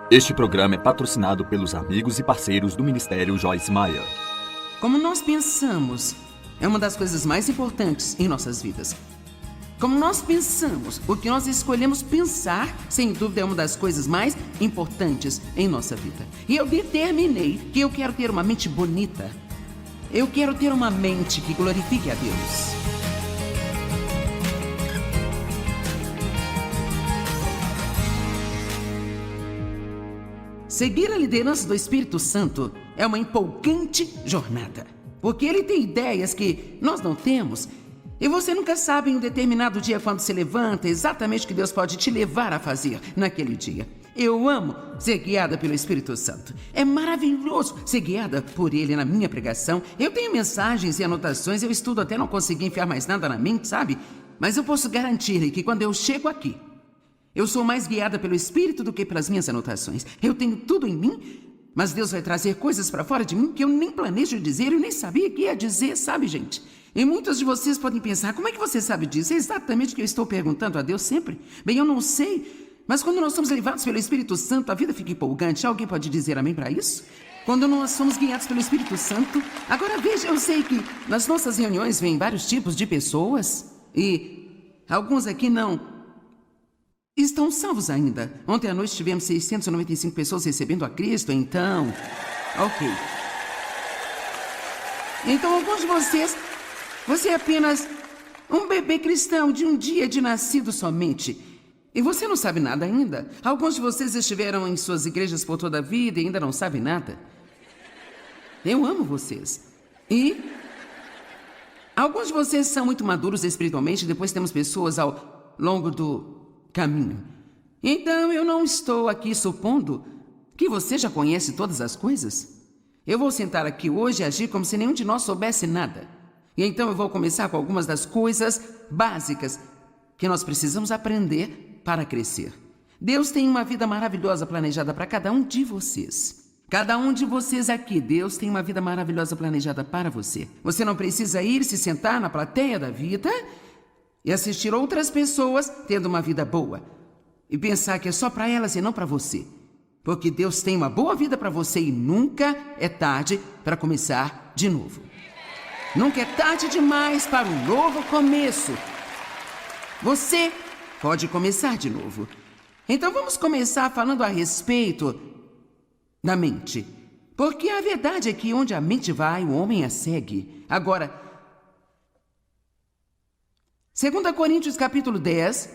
Este programa é patrocinado pelos amigos e parceiros do Ministério Joyce Meyer. Como nós pensamos é uma das coisas mais importantes em nossas vidas. Como nós pensamos, o que nós escolhemos pensar, sem dúvida, é uma das coisas mais importantes em nossa vida. E eu determinei que eu quero ter uma mente bonita. Eu quero ter uma mente que glorifique a Deus. Seguir a liderança do Espírito Santo é uma empolgante jornada, porque ele tem ideias que nós não temos. E você nunca sabe em um determinado dia, quando se levanta, exatamente o que Deus pode te levar a fazer naquele dia. Eu amo ser guiada pelo Espírito Santo. É maravilhoso ser guiada por Ele na minha pregação. Eu tenho mensagens e anotações, eu estudo até não conseguir enfiar mais nada na mente, sabe? Mas eu posso garantir-lhe que quando eu chego aqui, eu sou mais guiada pelo Espírito do que pelas minhas anotações. Eu tenho tudo em mim, mas Deus vai trazer coisas para fora de mim que eu nem planejo dizer, eu nem sabia que ia dizer, sabe, gente? E muitos de vocês podem pensar, como é que você sabe disso? É exatamente o que eu estou perguntando a Deus sempre. Bem, eu não sei, mas quando nós somos levados pelo Espírito Santo, a vida fica empolgante. Alguém pode dizer amém para isso? Quando nós somos guiados pelo Espírito Santo. Agora veja, eu sei que nas nossas reuniões vêm vários tipos de pessoas e alguns aqui não estão salvos ainda. Ontem à noite tivemos 695 pessoas recebendo a Cristo, então... Ok. Então alguns de vocês... Você é apenas um bebê cristão de um dia de nascido somente. E você não sabe nada ainda. Alguns de vocês estiveram em suas igrejas por toda a vida e ainda não sabem nada. Eu amo vocês. E alguns de vocês são muito maduros espiritualmente. Depois temos pessoas ao longo do caminho. Então eu não estou aqui supondo que você já conhece todas as coisas. Eu vou sentar aqui hoje e agir como se nenhum de nós soubesse nada. E então eu vou começar com algumas das coisas básicas que nós precisamos aprender para crescer. Deus tem uma vida maravilhosa planejada para cada um de vocês. Cada um de vocês aqui, Deus tem uma vida maravilhosa planejada para você. Você não precisa ir se sentar na plateia da vida e assistir outras pessoas tendo uma vida boa e pensar que é só para elas e não para você. Porque Deus tem uma boa vida para você e nunca é tarde para começar de novo. Nunca é tarde demais para um novo começo. Você pode começar de novo. Então vamos começar falando a respeito da mente. Porque a verdade é que onde a mente vai, o homem a segue. Agora, 2 Coríntios capítulo 10,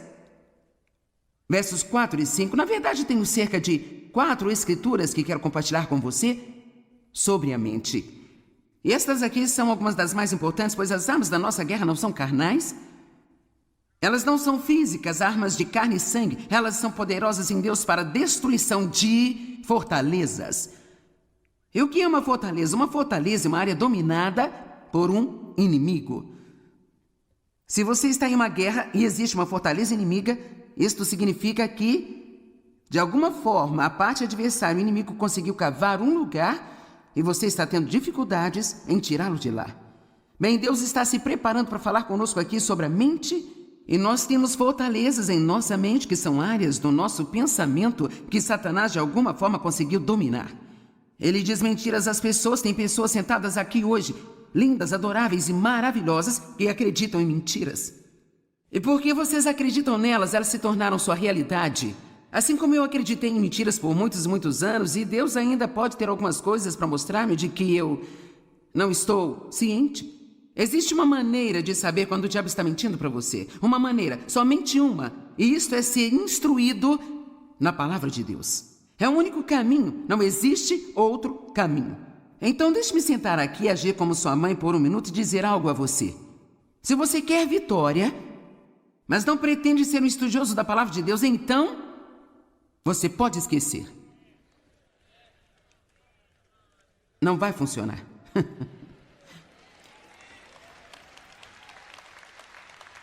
versos 4 e 5. Na verdade, tenho cerca de 4 escrituras que quero compartilhar com você sobre a mente. E estas aqui são algumas das mais importantes, pois as armas da nossa guerra não são carnais. Elas não são físicas, armas de carne e sangue. Elas são poderosas em Deus para a destruição de fortalezas. E o que é uma fortaleza? Uma fortaleza é uma área dominada por um inimigo. Se você está em uma guerra e existe uma fortaleza inimiga, isto significa que, de alguma forma, a parte adversária, o inimigo conseguiu cavar um lugar e você está tendo dificuldades em tirá-lo de lá. Bem, Deus está se preparando para falar conosco aqui sobre a mente. E nós temos fortalezas em nossa mente, que são áreas do nosso pensamento que Satanás de alguma forma conseguiu dominar. Ele diz mentiras às pessoas. Tem pessoas sentadas aqui hoje, lindas, adoráveis e maravilhosas, que acreditam em mentiras. E porque vocês acreditam nelas, elas se tornaram sua realidade. Assim como eu acreditei em mentiras por muitos e muitos anos, e Deus ainda pode ter algumas coisas para mostrar-me de que eu não estou ciente. Existe uma maneira de saber quando o diabo está mentindo para você. Uma maneira, somente uma. E isto é ser instruído na palavra de Deus. É o único caminho, não existe outro caminho. Então deixe-me sentar aqui e agir como sua mãe por um minuto e dizer algo a você. Se você quer vitória, mas não pretende ser um estudioso da palavra de Deus, então você pode esquecer. Não vai funcionar.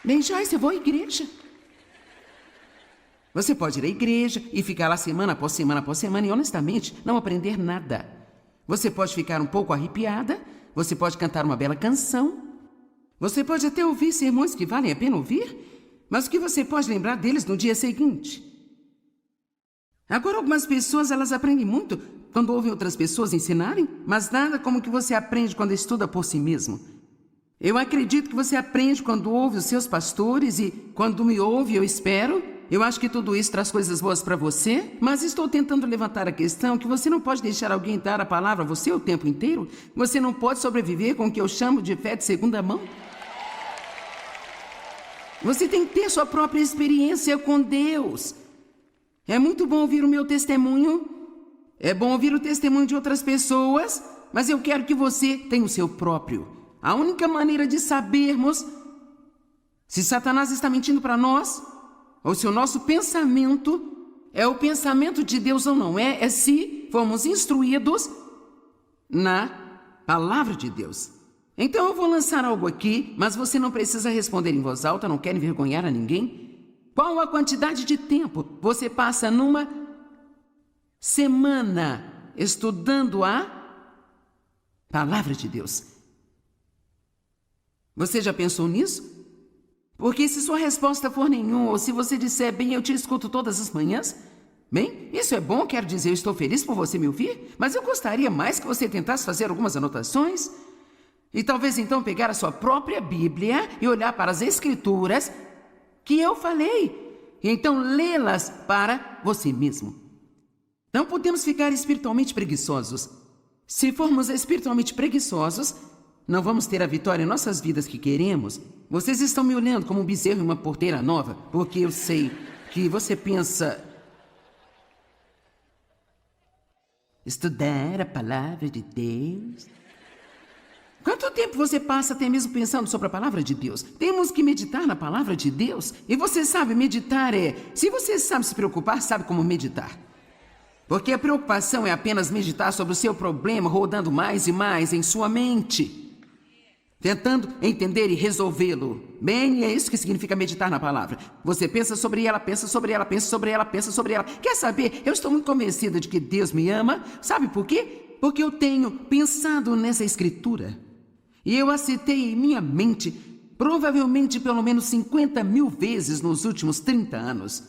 Bem, Joyce, eu vou à igreja. Você pode ir à igreja e ficar lá semana após semana após semana e, honestamente, não aprender nada. Você pode ficar um pouco arrepiada, você pode cantar uma bela canção, você pode até ouvir sermões que valem a pena ouvir, mas o que você pode lembrar deles no dia seguinte? Agora, algumas pessoas, elas aprendem muito quando ouvem outras pessoas ensinarem, mas nada como que você aprende quando estuda por si mesmo. Eu acredito que você aprende quando ouve os seus pastores e quando me ouve, eu espero. Eu acho que tudo isso traz coisas boas para você, mas estou tentando levantar a questão que você não pode deixar alguém dar a palavra a você o tempo inteiro. Você não pode sobreviver com o que eu chamo de fé de segunda mão. Você tem que ter sua própria experiência com Deus. É muito bom ouvir o meu testemunho, é bom ouvir o testemunho de outras pessoas, mas eu quero que você tenha o seu próprio. A única maneira de sabermos se Satanás está mentindo para nós, ou se o nosso pensamento é o pensamento de Deus ou não é se fomos instruídos na palavra de Deus. Então eu vou lançar algo aqui, mas você não precisa responder em voz alta, não quero envergonhar a ninguém. Qual a quantidade de tempo você passa numa semana estudando a palavra de Deus? Você já pensou nisso? Porque se sua resposta for nenhuma, ou se você disser, bem, eu te escuto todas as manhãs, bem, isso é bom, quero dizer, eu estou feliz por você me ouvir, mas eu gostaria mais que você tentasse fazer algumas anotações e talvez então pegar a sua própria Bíblia e olhar para as Escrituras que eu falei, e então lê-las para você mesmo. Não podemos ficar espiritualmente preguiçosos. Se formos espiritualmente preguiçosos, não vamos ter a vitória em nossas vidas que queremos. Vocês estão me olhando como um bezerro em uma porteira nova, porque eu sei que você pensa... Estudar a palavra de Deus... Quanto tempo você passa até mesmo pensando sobre a palavra de Deus? Temos que meditar na palavra de Deus. E você sabe, meditar é... Se você sabe se preocupar, sabe como meditar. Porque a preocupação é apenas meditar sobre o seu problema, rodando mais e mais em sua mente, tentando entender e resolvê-lo. Bem, é isso que significa meditar na palavra. Você pensa sobre ela, pensa sobre ela, pensa sobre ela, pensa sobre ela. Quer saber? Eu estou muito convencida de que Deus me ama. Sabe por quê? Porque eu tenho pensado nessa escritura. E eu a citei em minha mente, provavelmente pelo menos 50.000 vezes nos últimos 30 anos.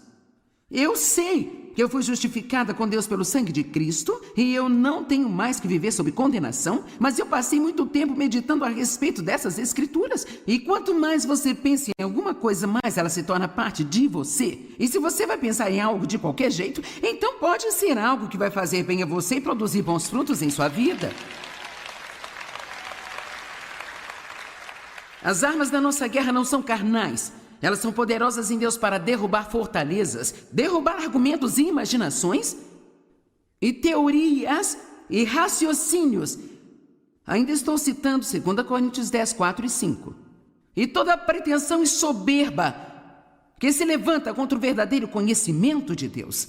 Eu sei que eu fui justificada com Deus pelo sangue de Cristo e eu não tenho mais que viver sob condenação, mas eu passei muito tempo meditando a respeito dessas escrituras. E quanto mais você pensa em alguma coisa, mais ela se torna parte de você. E se você vai pensar em algo de qualquer jeito, então pode ser algo que vai fazer bem a você e produzir bons frutos em sua vida. As armas da nossa guerra não são carnais. Elas são poderosas em Deus para derrubar fortalezas, derrubar argumentos e imaginações, e teorias e raciocínios. Ainda estou citando 2 Coríntios 10, 4 e 5. E toda pretensão e soberba que se levanta contra o verdadeiro conhecimento de Deus.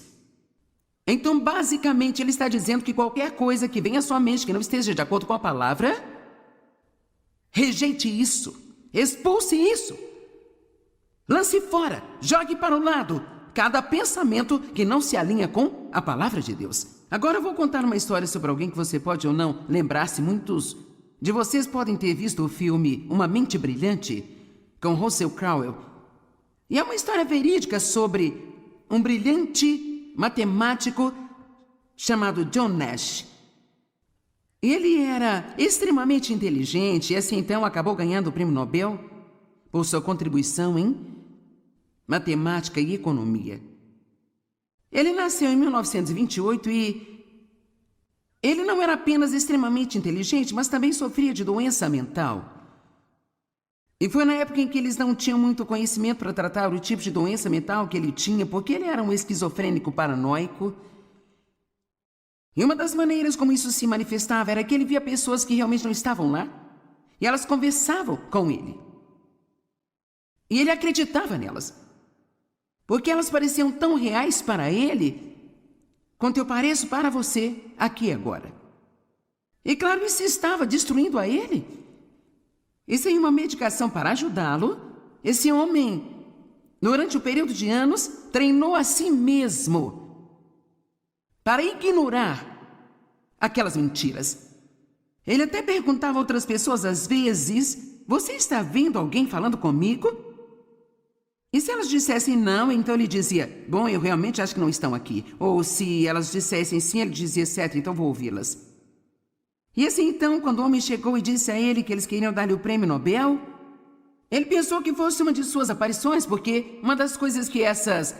Então, basicamente, ele está dizendo que qualquer coisa que venha à sua mente que não esteja de acordo com a palavra, rejeite isso, expulse isso. Lance fora, jogue para o lado cada pensamento que não se alinha com a palavra de Deus. Agora eu vou contar uma história sobre alguém que você pode ou não lembrar-se. Muitos de vocês podem ter visto o filme Uma Mente Brilhante, com Russell Crowe. E é uma história verídica sobre um brilhante matemático chamado John Nash. Ele era extremamente inteligente e assim então acabou ganhando o prêmio Nobel por sua contribuição em matemática e economia. Ele nasceu em 1928 e ele não era apenas extremamente inteligente, mas também sofria de doença mental. E foi na época em que eles não tinham muito conhecimento para tratar o tipo de doença mental que ele tinha, porque ele era um esquizofrênico paranoico. E uma das maneiras como isso se manifestava era que ele via pessoas que realmente não estavam lá, e elas conversavam com ele. E ele acreditava nelas, porque elas pareciam tão reais para ele, quanto eu pareço para você aqui e agora. E claro, isso estava destruindo a ele. E sem uma medicação para ajudá-lo, esse homem, durante o período de anos, treinou a si mesmo para ignorar aquelas mentiras. Ele até perguntava a outras pessoas às vezes: você está vendo alguém falando comigo? E se elas dissessem não, então ele dizia, bom, eu realmente acho que não estão aqui. Ou se elas dissessem sim, ele dizia, certo, então vou ouvi-las. E assim então, quando o homem chegou e disse a ele que eles queriam dar-lhe o prêmio Nobel, ele pensou que fosse uma de suas aparições, porque uma das coisas que essas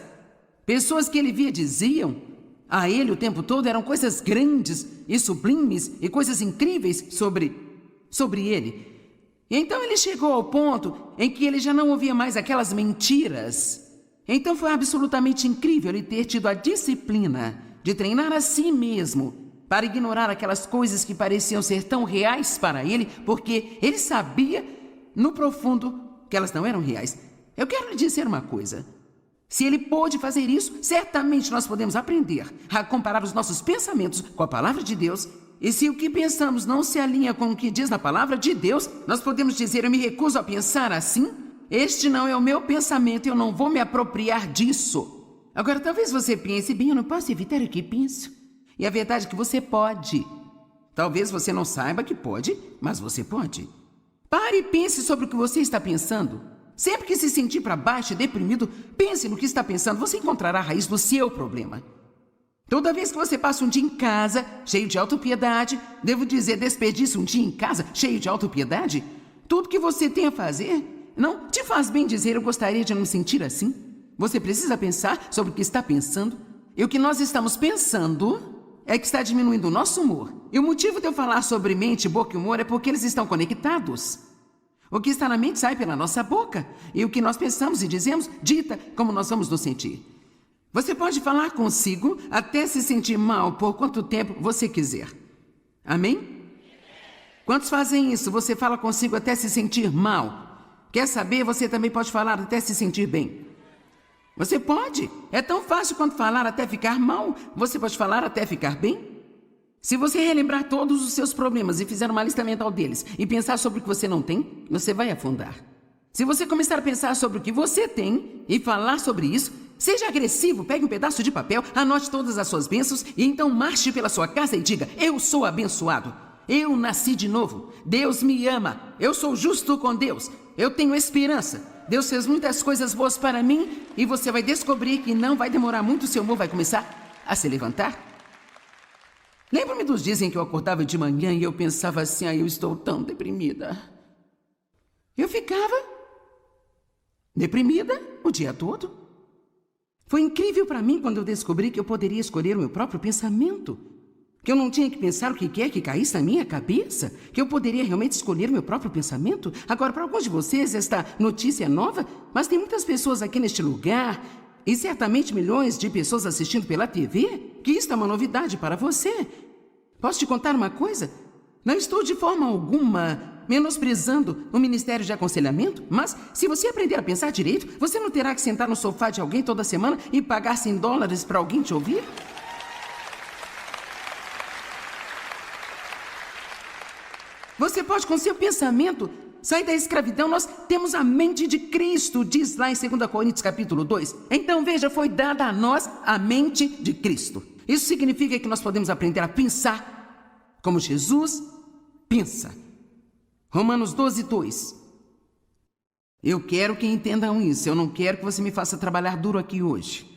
pessoas que ele via diziam a ele o tempo todo eram coisas grandes e sublimes e coisas incríveis sobre ele. E então ele chegou ao ponto em que ele já não ouvia mais aquelas mentiras. Então foi absolutamente incrível ele ter tido a disciplina de treinar a si mesmo para ignorar aquelas coisas que pareciam ser tão reais para ele, porque ele sabia no profundo que elas não eram reais. Eu quero lhe dizer uma coisa. Se ele pôde fazer isso, certamente nós podemos aprender a comparar os nossos pensamentos com a palavra de Deus. E se o que pensamos não se alinha com o que diz na palavra de Deus, nós podemos dizer, eu me recuso a pensar assim. Este não é o meu pensamento, eu não vou me apropriar disso. Agora, talvez você pense, bem, eu não posso evitar o que penso. E a verdade é que você pode. Talvez você não saiba que pode, mas você pode. Pare e pense sobre o que você está pensando. Sempre que se sentir para baixo e deprimido, pense no que está pensando. Você encontrará a raiz do seu problema. Toda vez que você passa um dia em casa, cheio de autopiedade, devo dizer, desperdiça um dia em casa, cheio de autopiedade, tudo que você tem a fazer, não te faz bem dizer, eu gostaria de não me sentir assim. Você precisa pensar sobre o que está pensando. E o que nós estamos pensando é que está diminuindo o nosso humor. E o motivo de eu falar sobre mente, boca e humor é porque eles estão conectados. O que está na mente sai pela nossa boca. E o que nós pensamos e dizemos, dita como nós vamos nos sentir. Você pode falar consigo até se sentir mal por quanto tempo você quiser. Amém? Quantos fazem isso? Você fala consigo até se sentir mal. Quer saber? Você também pode falar até se sentir bem. Você pode. É tão fácil quanto falar até ficar mal. Você pode falar até ficar bem. Se você relembrar todos os seus problemas e fizer uma lista mental deles e pensar sobre o que você não tem, você vai afundar. Se você começar a pensar sobre o que você tem e falar sobre isso, seja agressivo, pegue um pedaço de papel, anote todas as suas bênçãos e então marche pela sua casa e diga, eu sou abençoado, eu nasci de novo, Deus me ama, eu sou justo com Deus, eu tenho esperança, Deus fez muitas coisas boas para mim e você vai descobrir que não vai demorar muito, seu humor vai começar a se levantar. Lembro-me dos dias em que eu acordava de manhã e eu pensava assim, eu estou tão deprimida. Eu ficava deprimida o dia todo. Foi incrível para mim quando eu descobri que eu poderia escolher o meu próprio pensamento. Que eu não tinha que pensar o que quer que caísse na minha cabeça. Que eu poderia realmente escolher o meu próprio pensamento. Agora, para alguns de vocês, esta notícia é nova, mas tem muitas pessoas aqui neste lugar e certamente milhões de pessoas assistindo pela TV, que isto é uma novidade para você. Posso te contar uma coisa? Não estou de forma alguma menosprezando o Ministério de Aconselhamento, mas se você aprender a pensar direito, você não terá que sentar no sofá de alguém toda semana e pagar $100 para alguém te ouvir? Você pode, com seu pensamento, sair da escravidão. Nós temos a mente de Cristo, diz lá em 2 Coríntios capítulo 2. Então veja, foi dada a nós a mente de Cristo. Isso significa que nós podemos aprender a pensar como Jesus pensa. Romanos 12, 2. Eu quero que entendam isso. Eu não quero que você me faça trabalhar duro aqui hoje.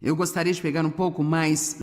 Eu gostaria de pegar um pouco mais...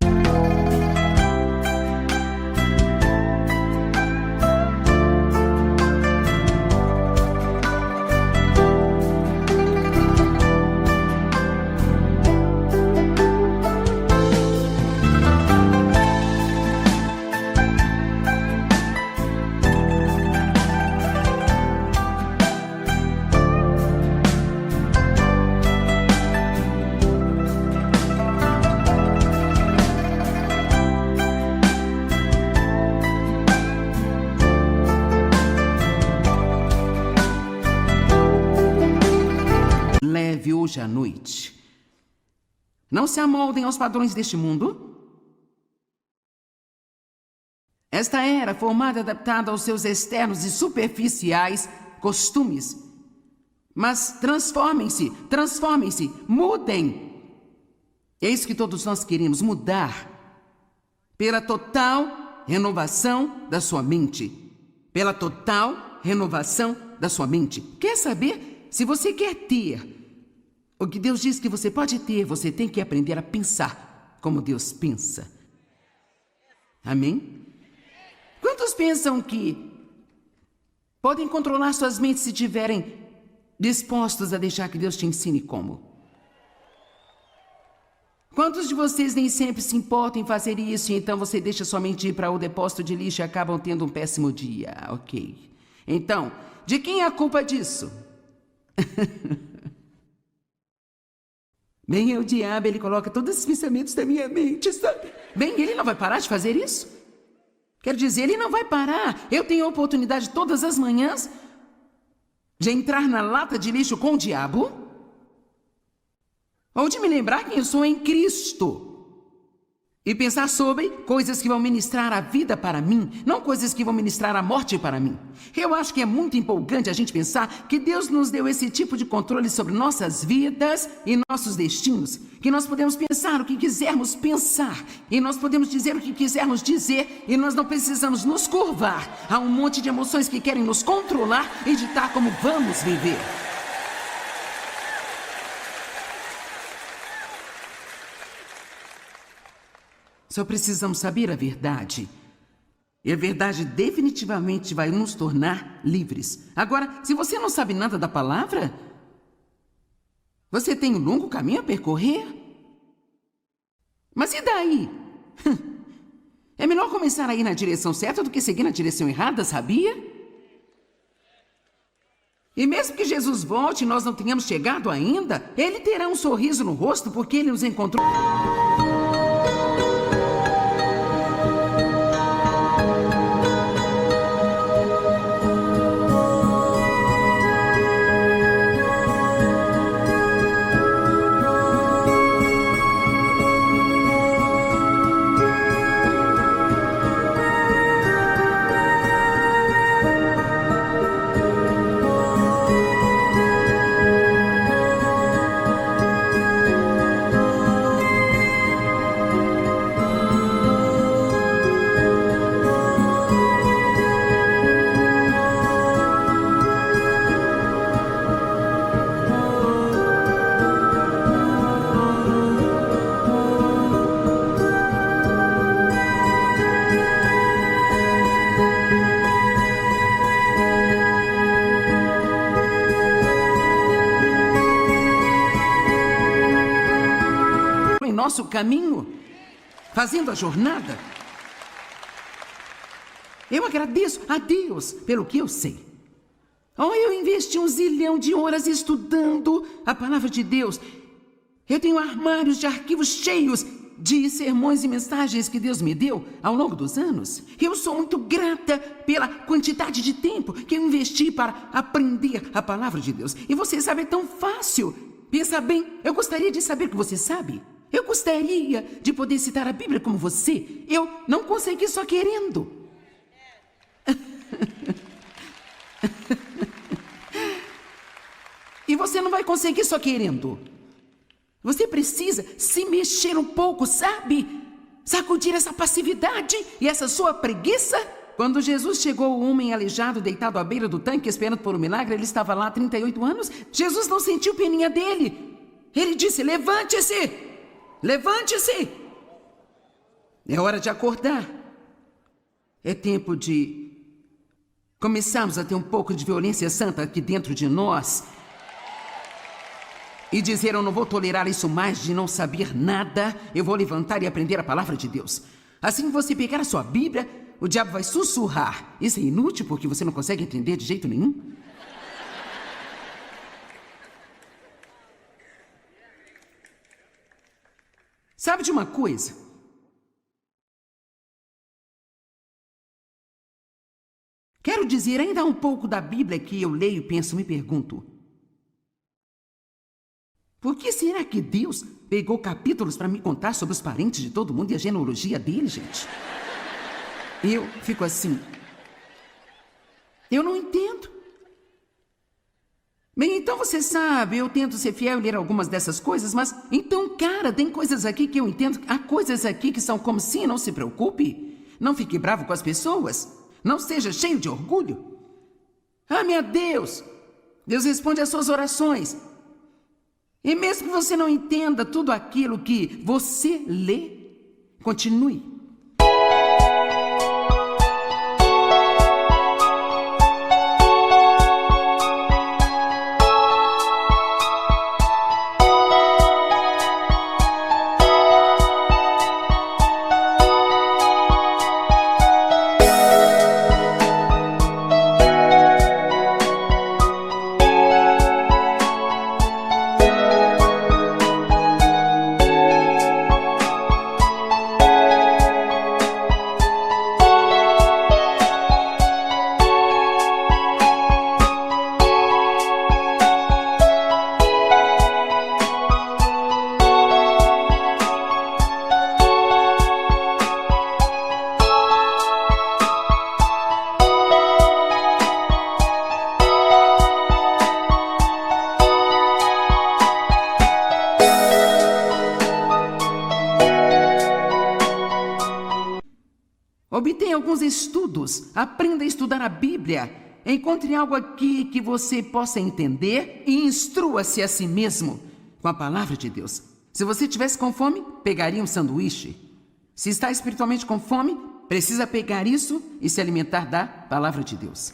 leve hoje à noite. Não se amoldem aos padrões deste mundo. Esta era formada e adaptada aos seus externos e superficiais costumes. Mas transformem-se, mudem. É isso que todos nós queremos, mudar. Pela total renovação da sua mente. Pela total renovação da sua mente. Quer saber? Se você quer ter o que Deus diz que você pode ter, você tem que aprender a pensar como Deus pensa. Amém? Quantos pensam que podem controlar suas mentes se estiverem dispostos a deixar que Deus te ensine como? Quantos de vocês nem sempre se importam em fazer isso e então você deixa sua mente ir para o depósito de lixo e acabam tendo um péssimo dia? Ok. Então, de quem é a culpa disso? Bem, é o diabo, ele coloca todos esses pensamentos da minha mente, sabe? Bem, ele não vai parar de fazer isso? Quero dizer, ele não vai parar. Eu tenho a oportunidade todas as manhãs de entrar na lata de lixo com o diabo ou de me lembrar quem eu sou em Cristo e pensar sobre coisas que vão ministrar a vida para mim, não coisas que vão ministrar a morte para mim. Eu acho que é muito empolgante a gente pensar que Deus nos deu esse tipo de controle sobre nossas vidas e nossos destinos, que nós podemos pensar o que quisermos pensar e nós podemos dizer o que quisermos dizer e nós não precisamos nos curvar a um monte de emoções que querem nos controlar e ditar como vamos viver. Só precisamos saber a verdade. E a verdade definitivamente vai nos tornar livres. Agora, se você não sabe nada da palavra, você tem um longo caminho a percorrer. Mas e daí? É melhor começar a ir na direção certa do que seguir na direção errada, sabia? E mesmo que Jesus volte e nós não tenhamos chegado ainda, Ele terá um sorriso no rosto porque Ele nos encontrou. Nosso caminho, fazendo a jornada. Eu agradeço a Deus pelo que eu sei. Eu investi 1 zilhão de horas estudando a palavra de Deus. Eu tenho armários de arquivos cheios de sermões e mensagens que Deus me deu ao longo dos anos. Eu sou muito grata pela quantidade de tempo que eu investi para aprender a palavra de Deus. E você sabe, é tão fácil. Pensa bem, eu gostaria de saber o que você sabe. Eu gostaria de poder citar a Bíblia como você. Eu não consegui só querendo. E você não vai conseguir só querendo. Você precisa se mexer um pouco, sabe? Sacudir essa passividade e essa sua preguiça. Quando Jesus chegou, o homem aleijado, deitado à beira do tanque, esperando por um milagre, ele estava lá há 38 anos. Jesus não sentiu peninha dele. Ele disse: levante-se! Levante-se! É hora de acordar. É tempo de começarmos a ter um pouco de violência santa aqui dentro de nós. E dizer: eu não vou tolerar isso mais de não saber nada. Eu vou levantar e aprender a palavra de Deus. Assim que você pegar a sua Bíblia, o diabo vai sussurrar. Isso é inútil porque você não consegue entender de jeito nenhum. Sabe de uma coisa? Quero dizer, ainda há um pouco da Bíblia que eu leio e penso, me pergunto: por que será que Deus pegou capítulos para me contar sobre os parentes de todo mundo e a genealogia dele, gente? Eu fico assim. Eu não entendo. Bem, então você sabe, eu tento ser fiel e ler algumas dessas coisas, mas então, cara, tem coisas aqui que eu entendo. Há coisas aqui que são como se, não se preocupe. Não fique bravo com as pessoas. Não seja cheio de orgulho. Ame a Deus. Deus responde às suas orações. E mesmo que você não entenda tudo aquilo que você lê, continue. Obtenha alguns estudos, aprenda a estudar a Bíblia, encontre algo aqui que você possa entender e instrua-se a si mesmo com a palavra de Deus. Se você estivesse com fome, pegaria um sanduíche. Se está espiritualmente com fome, precisa pegar isso e se alimentar da palavra de Deus.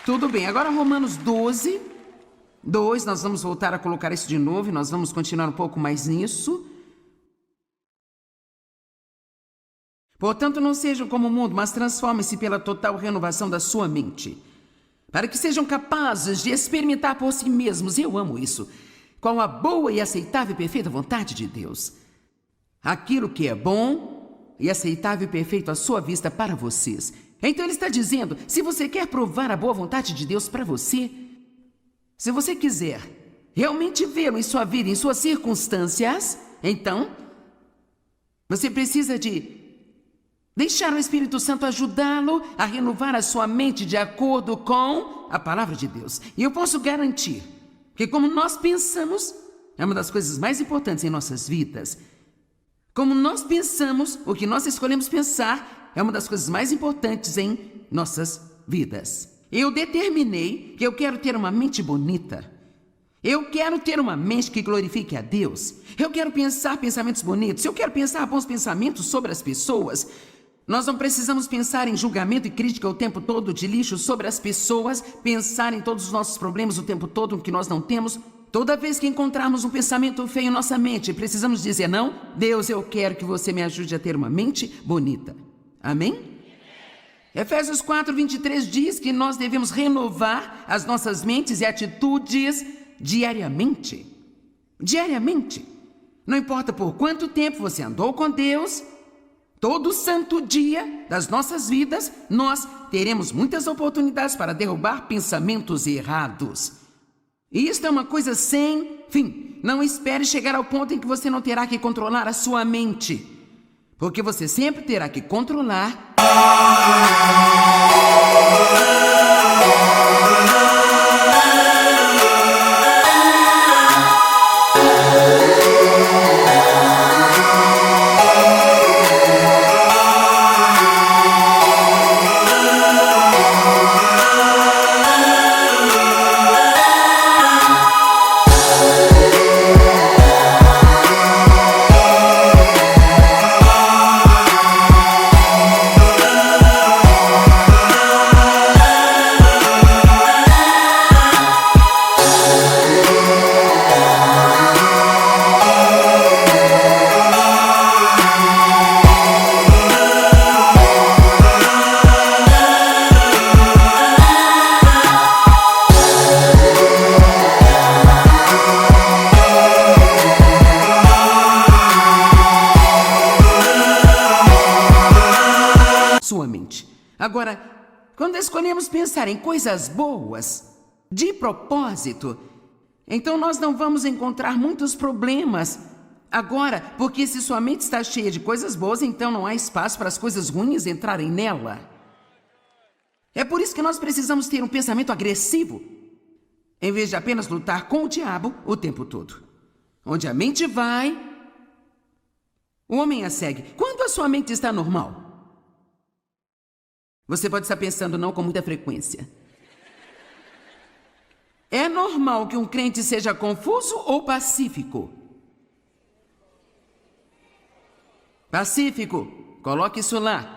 Tudo bem, agora Romanos 12, 2, nós vamos voltar a colocar isso de novo e nós vamos continuar um pouco mais nisso. Portanto, não sejam como o mundo, mas transformem-se pela total renovação da sua mente, para que sejam capazes de experimentar por si mesmos, e eu amo isso, qual a boa e aceitável e perfeita vontade de Deus. Aquilo que é bom e aceitável e perfeito à sua vista para vocês. Então ele está dizendo, se você quer provar a boa vontade de Deus para você, se você quiser realmente vê-lo em sua vida, em suas circunstâncias, então você precisa de deixar o Espírito Santo ajudá-lo a renovar a sua mente de acordo com a palavra de Deus. E eu posso garantir que como nós pensamos, é uma das coisas mais importantes em nossas vidas. Como nós pensamos, o que nós escolhemos pensar, é uma das coisas mais importantes em nossas vidas. Eu determinei que eu quero ter uma mente bonita. Eu quero ter uma mente que glorifique a Deus. Eu quero pensar pensamentos bonitos. Eu quero pensar bons pensamentos sobre as pessoas. Nós não precisamos pensar em julgamento e crítica o tempo todo, de lixo sobre as pessoas, pensar em todos os nossos problemas o tempo todo, o que nós não temos. Toda vez que encontrarmos um pensamento feio em nossa mente, precisamos dizer, não, Deus, eu quero que você me ajude a ter uma mente bonita. Amém? Efésios 4:23 diz que nós devemos renovar as nossas mentes e atitudes diariamente. Diariamente. Não importa por quanto tempo você andou com Deus, todo santo dia das nossas vidas, nós teremos muitas oportunidades para derrubar pensamentos errados. E isto é uma coisa sem fim. Não espere chegar ao ponto em que você não terá que controlar a sua mente, porque você sempre terá que controlar sua mente. Agora, quando escolhemos pensar em coisas boas, de propósito, então nós não vamos encontrar muitos problemas. Agora, porque se sua mente está cheia de coisas boas, então não há espaço para as coisas ruins entrarem nela. É por isso que nós precisamos ter um pensamento agressivo, em vez de apenas lutar com o diabo o tempo todo. Onde a mente vai, o homem a segue. Quando a sua mente está normal? Você pode estar pensando não com muita frequência. É normal que um crente seja confuso ou pacífico? Pacífico, coloque isso lá.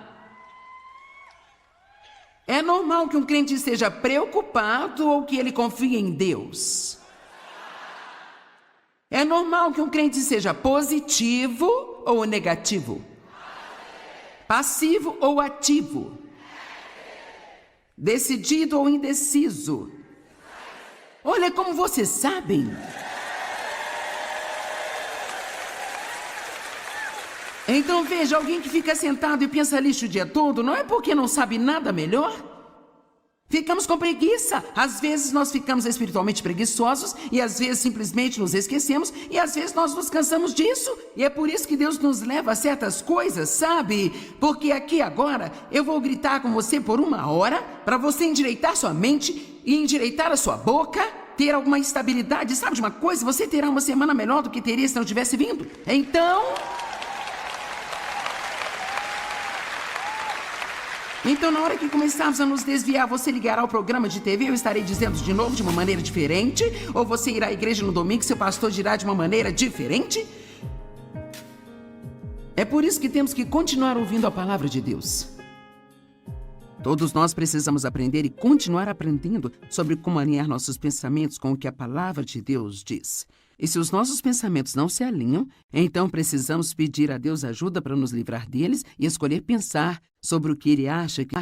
É normal que um crente esteja preocupado ou que ele confie em Deus? É normal que um crente seja positivo ou negativo? Passivo ou ativo? Decidido ou indeciso? Olha como vocês sabem. Então veja, alguém que fica sentado e pensa lixo o dia todo, não é porque não sabe nada melhor? Ficamos com preguiça. Às vezes nós ficamos espiritualmente preguiçosos e às vezes simplesmente nos esquecemos e às vezes nós nos cansamos disso. E é por isso que Deus nos leva a certas coisas, sabe? Porque aqui agora eu vou gritar com você por 1 hora para você endireitar sua mente e endireitar a sua boca, ter alguma estabilidade. Sabe de uma coisa? Você terá uma semana melhor do que teria se não tivesse vindo. Então, na hora que começarmos a nos desviar, você ligará ao programa de TV, eu estarei dizendo de novo de uma maneira diferente? Ou você irá à igreja no domingo e seu pastor dirá de uma maneira diferente? É por isso que temos que continuar ouvindo a palavra de Deus. Todos nós precisamos aprender e continuar aprendendo sobre como alinhar nossos pensamentos com o que a palavra de Deus diz. E se os nossos pensamentos não se alinham, então precisamos pedir a Deus ajuda para nos livrar deles e escolher pensar sobre o que ele acha que